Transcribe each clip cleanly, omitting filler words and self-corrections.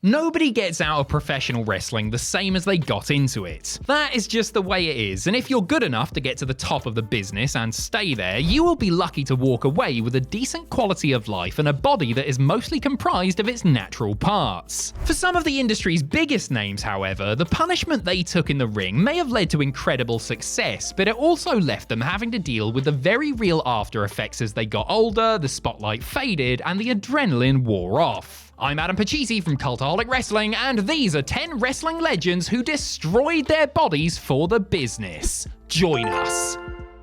Nobody gets out of professional wrestling the same as they got into it. That is just the way it is, and if you're good enough to get to the top of the business and stay there, you will be lucky to walk away with a decent quality of life and a body that is mostly comprised of its natural parts. For some of the industry's biggest names, however, the punishment they took in the ring may have led to incredible success, but it also left them having to deal with the very real after effects as they got older, the spotlight faded, and the adrenaline wore off. I'm Adam Pachisi from Cultaholic Wrestling, and these are 10 wrestling legends who destroyed their bodies for the business. Join us.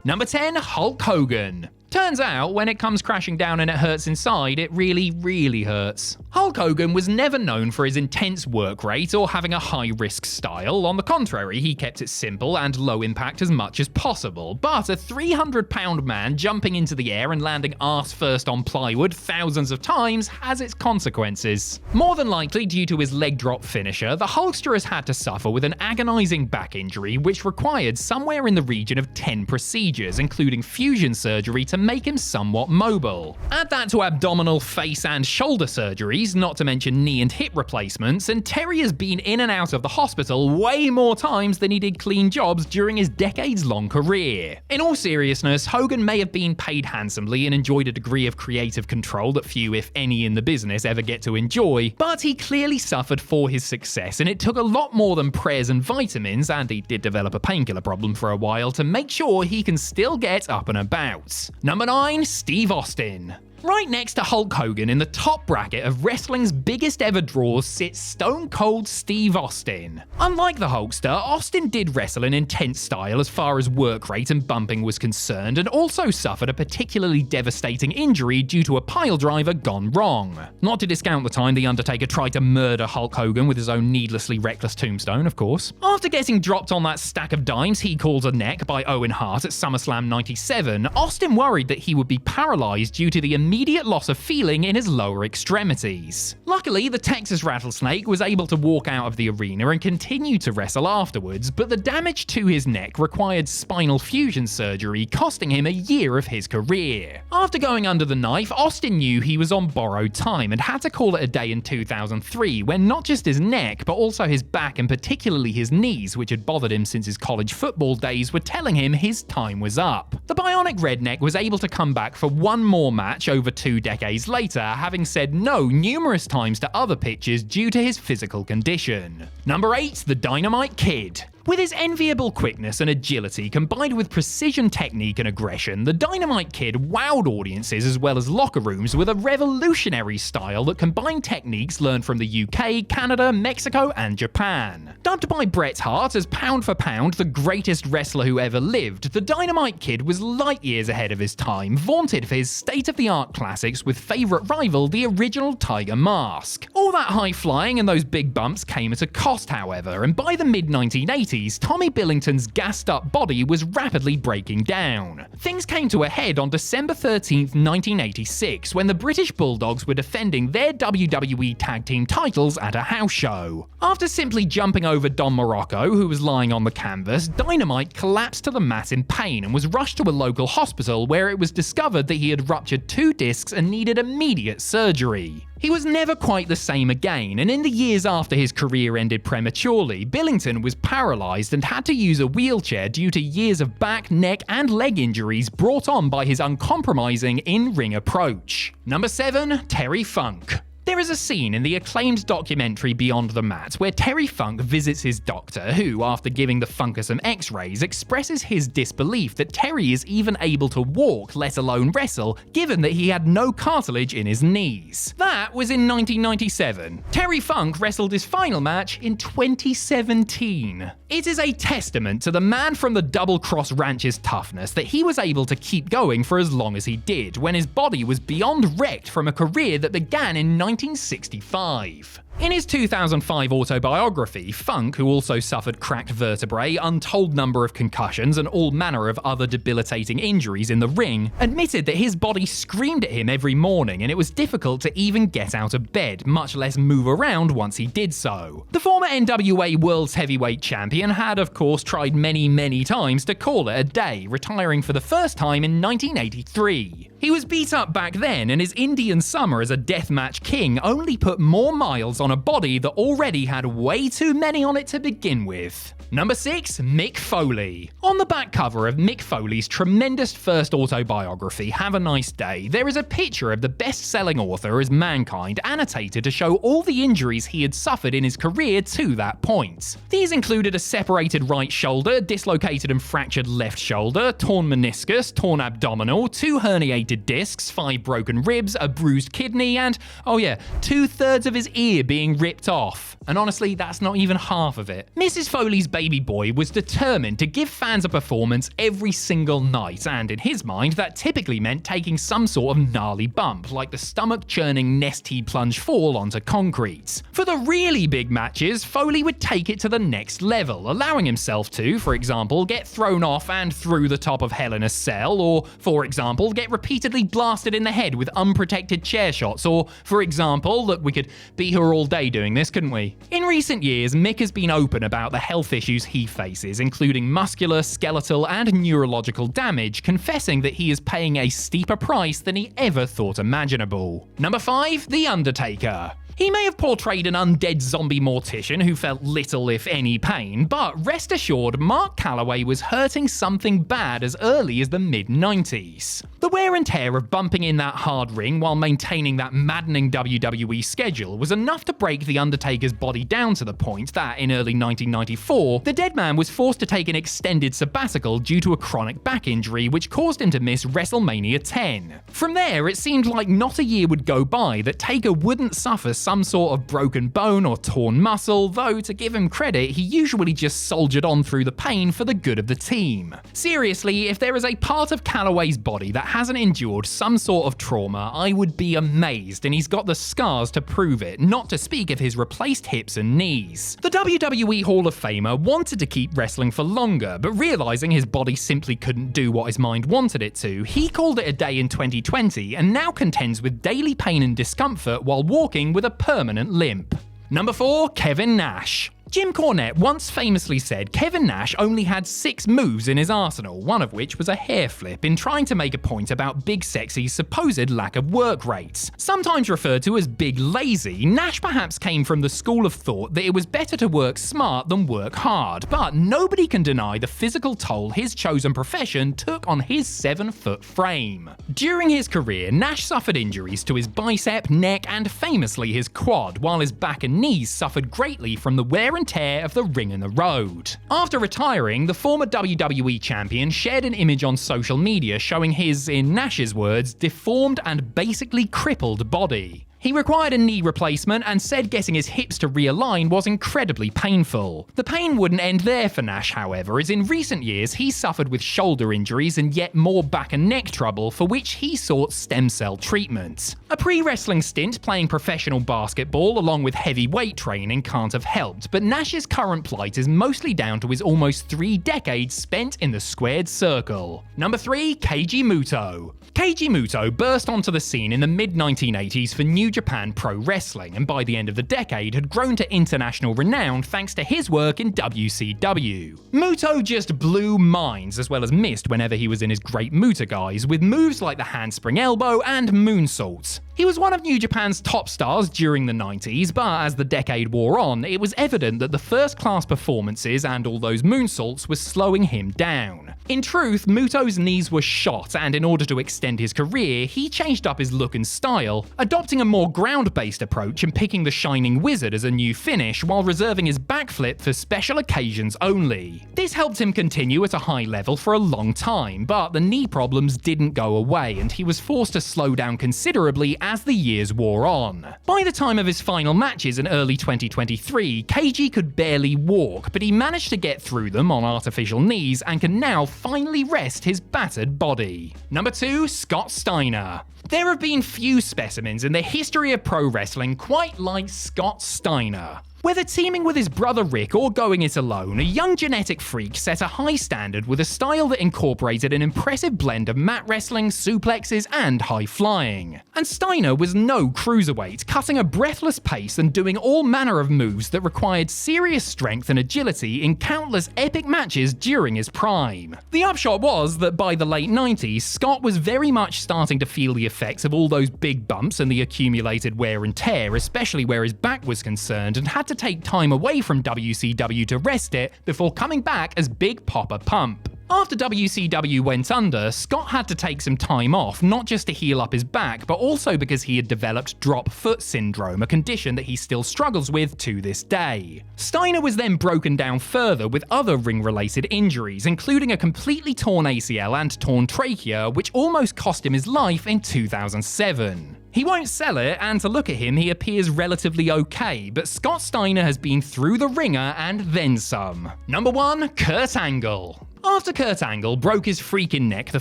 Number 10, Hulk Hogan. Turns out, when it comes crashing down and it hurts inside, it really, really hurts. Hulk Hogan was never known for his intense work rate or having a high-risk style. On the contrary, he kept it simple and low impact as much as possible. But a 300-pound man jumping into the air and landing arse-first on plywood thousands of times has its consequences. More than likely, due to his leg drop finisher, the Hulkster has had to suffer with an agonizing back injury which required somewhere in the region of 10 procedures, including fusion surgery to make him somewhat mobile. Add that to abdominal, face and shoulder surgeries, not to mention knee and hip replacements, and Terry has been in and out of the hospital way more times than he did clean jobs during his decades-long career. In all seriousness, Hogan may have been paid handsomely and enjoyed a degree of creative control that few, if any, in the business ever get to enjoy, but he clearly suffered for his success, and it took a lot more than prayers and vitamins, and he did develop a painkiller problem for a while, to make sure he can still get up and about. Number 9, Steve Austin. Right next to Hulk Hogan in the top bracket of wrestling's biggest ever draws sits Stone Cold Steve Austin. Unlike the Hulkster, Austin did wrestle in intense style as far as work rate and bumping was concerned, and also suffered a particularly devastating injury due to a pile driver gone wrong. Not to discount the time the Undertaker tried to murder Hulk Hogan with his own needlessly reckless tombstone, of course. After getting dropped on that stack of dimes he calls a neck by Owen Hart at SummerSlam 97, Austin worried that he would be paralyzed due to the immediate loss of feeling in his lower extremities. Luckily, the Texas Rattlesnake was able to walk out of the arena and continue to wrestle afterwards, but the damage to his neck required spinal fusion surgery, costing him a year of his career. After going under the knife, Austin knew he was on borrowed time and had to call it a day in 2003, when not just his neck, but also his back and particularly his knees, which had bothered him since his college football days, were telling him his time was up. The Bionic Redneck was able to come back for one more match over 2 decades later, having said no numerous times to other pitchers due to his physical condition. Number 8, the Dynamite Kid. With his enviable quickness and agility combined with precision technique and aggression, the Dynamite Kid wowed audiences as well as locker rooms with a revolutionary style that combined techniques learned from the UK, Canada, Mexico, and Japan. Dubbed by Bret Hart as pound for pound the greatest wrestler who ever lived, the Dynamite Kid was light years ahead of his time, vaunted for his state-of-the-art classics with favourite rival the original Tiger Mask. All that high flying and those big bumps came at a cost, however, and by the mid-1980s, Tommy Billington's gassed-up body was rapidly breaking down. Things came to a head on December 13th, 1986, when the British Bulldogs were defending their WWE Tag Team titles at a house show. After simply jumping over Don Morocco, who was lying on the canvas, Dynamite collapsed to the mat in pain and was rushed to a local hospital where it was discovered that he had ruptured 2 discs and needed immediate surgery. He was never quite the same again, and in the years after his career ended prematurely, Billington was paralysed and had to use a wheelchair due to years of back, neck, and leg injuries brought on by his uncompromising in-ring approach. Number 7, Terry Funk. There is a scene in the acclaimed documentary Beyond the Mat where Terry Funk visits his doctor who, after giving the Funker some x-rays, expresses his disbelief that Terry is even able to walk, let alone wrestle, given that he had no cartilage in his knees. That was in 1997. Terry Funk wrestled his final match in 2017. It is a testament to the man from the Double Cross Ranch's toughness that he was able to keep going for as long as he did, when his body was beyond wrecked from a career that began in 1965. In his 2005 autobiography, Funk, who also suffered cracked vertebrae, untold number of concussions, and all manner of other debilitating injuries in the ring, admitted that his body screamed at him every morning and it was difficult to even get out of bed, much less move around once he did so. The former NWA World's Heavyweight Champion had, of course, tried many times to call it a day, retiring for the first time in 1983. He was beat up back then, and his Indian summer as a deathmatch king only put more miles on on a body that already had way too many on it to begin with. Number 6. Mick Foley. On the back cover of Mick Foley's tremendous first autobiography, Have a Nice Day, there is a picture of the best-selling author as Mankind annotated to show all the injuries he had suffered in his career to that point. These included a separated right shoulder, dislocated and fractured left shoulder, torn meniscus, torn abdominal, 2 herniated discs, 5 broken ribs, a bruised kidney, and, oh yeah, 2/3 of his ear being ripped off. And honestly, that's not even half of it. Mrs. Foley's baby boy was determined to give fans a performance every single night, and in his mind, that typically meant taking some sort of gnarly bump, like the stomach-churning nesty plunge fall onto concrete. For the really big matches, Foley would take it to the next level, allowing himself to, for example, get thrown off and through the top of Hell in a Cell, or, for example, get repeatedly blasted in the head with unprotected chair shots, or, for example, look, we could be here all day doing this, couldn't we? In recent years, Mick has been open about the health issues he faces, including muscular, skeletal, and neurological damage, confessing that he is paying a steeper price than he ever thought imaginable. Number 5. The Undertaker. He may have portrayed an undead zombie mortician who felt little if any pain, but rest assured Mark Calaway was hurting something bad as early as the mid-90s. The wear and tear of bumping in that hard ring while maintaining that maddening WWE schedule was enough to break The Undertaker's body down to the point that, in early 1994, the dead man was forced to take an extended sabbatical due to a chronic back injury which caused him to miss WrestleMania 10. From there, it seemed like not a year would go by that Taker wouldn't suffer some sort of broken bone or torn muscle, though to give him credit, he usually just soldiered on through the pain for the good of the team. Seriously, if there is a part of Calaway's body that hasn't endured some sort of trauma, I would be amazed, and he's got the scars to prove it, not to speak of his replaced hips and knees. The WWE Hall of Famer wanted to keep wrestling for longer, but realizing his body simply couldn't do what his mind wanted it to, he called it a day in 2020 and now contends with daily pain and discomfort while walking with a permanent limp. Number 4. Kevin Nash. Jim Cornette once famously said Kevin Nash only had 6 moves in his arsenal, one of which was a hair flip, in trying to make a point about Big Sexy's supposed lack of work rates. Sometimes referred to as Big Lazy, Nash perhaps came from the school of thought that it was better to work smart than work hard, but nobody can deny the physical toll his chosen profession took on his 7-foot frame. During his career, Nash suffered injuries to his bicep, neck, and famously his quad, while his back and knees suffered greatly from the wear and tear of the ring and the road. After retiring, the former WWE champion shared an image on social media showing his, in Nash's words, deformed and basically crippled body. He required a knee replacement and said getting his hips to realign was incredibly painful. The pain wouldn't end there for Nash, however, as in recent years he suffered with shoulder injuries and yet more back and neck trouble, for which he sought stem cell treatment. A pre-wrestling stint playing professional basketball along with heavy weight training can't have helped, but Nash's current plight is mostly down to his almost 3 decades spent in the squared circle. Number 3. Keiji Muto. Keiji Muto burst onto the scene in the mid-1980s for New Japan Pro Wrestling, and by the end of the decade had grown to international renown thanks to his work in WCW. Muto just blew minds as well as missed whenever he was in his great Muta guise, with moves like the handspring elbow and moonsault. He was one of New Japan's top stars during the 90s, but as the decade wore on, it was evident that the first-class performances and all those moonsaults were slowing him down. In truth, Muto's knees were shot, and in order to extend his career, he changed up his look and style, adopting a more ground-based approach and picking the Shining Wizard as a new finish, while reserving his backflip for special occasions only. This helped him continue at a high level for a long time, but the knee problems didn't go away, and he was forced to slow down considerably as the years wore on. By the time of his final matches in early 2023, Keiji could barely walk, but he managed to get through them on artificial knees and can now finally rest his battered body. Number 2. Scott Steiner. There have been few specimens in the history of pro wrestling quite like Scott Steiner. Whether teaming with his brother Rick or going it alone, a young genetic freak set a high standard with a style that incorporated an impressive blend of mat wrestling, suplexes, and high flying. And Steiner was no cruiserweight, cutting a breathless pace and doing all manner of moves that required serious strength and agility in countless epic matches during his prime. The upshot was that by the late 90s, Scott was very much starting to feel the effects of all those big bumps and the accumulated wear and tear, especially where his back was concerned, and had to take time away from WCW to rest it before coming back as Big Poppa Pump. After WCW went under, Scott had to take some time off, not just to heal up his back, but also because he had developed drop foot syndrome, a condition that he still struggles with to this day. Steiner was then broken down further with other ring-related injuries, including a completely torn ACL and torn trachea, which almost cost him his life in 2007. He won't sell it, and to look at him, he appears relatively okay, but Scott Steiner has been through the ringer and then some. Number 1, Kurt Angle. After Kurt Angle broke his freaking neck the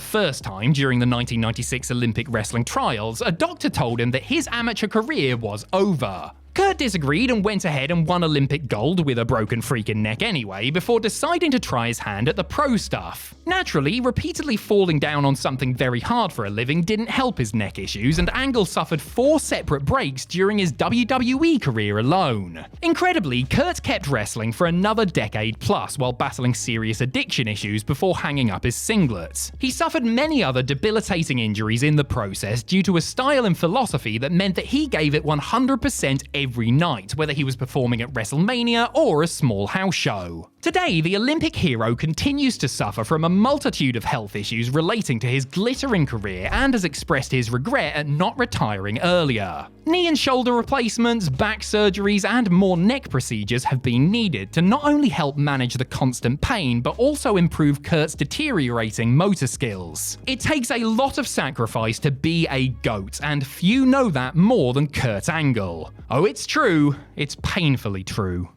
first time during the 1996 Olympic wrestling trials, a doctor told him that his amateur career was over. Kurt disagreed and went ahead and won Olympic gold with a broken freaking neck anyway, before deciding to try his hand at the pro stuff. Naturally, repeatedly falling down on something very hard for a living didn't help his neck issues, and Angle suffered 4 separate breaks during his WWE career alone. Incredibly, Kurt kept wrestling for another decade plus while battling serious addiction issues before hanging up his singlet. He suffered many other debilitating injuries in the process due to a style and philosophy that meant that he gave it 100% every night, whether he was performing at WrestleMania or a small house show. Today, the Olympic hero continues to suffer from a multitude of health issues relating to his glittering career and has expressed his regret at not retiring earlier. Knee and shoulder replacements, back surgeries, and more neck procedures have been needed to not only help manage the constant pain, but also improve Kurt's deteriorating motor skills. It takes a lot of sacrifice to be a GOAT, and few know that more than Kurt Angle. Oh, it's true. It's painfully true.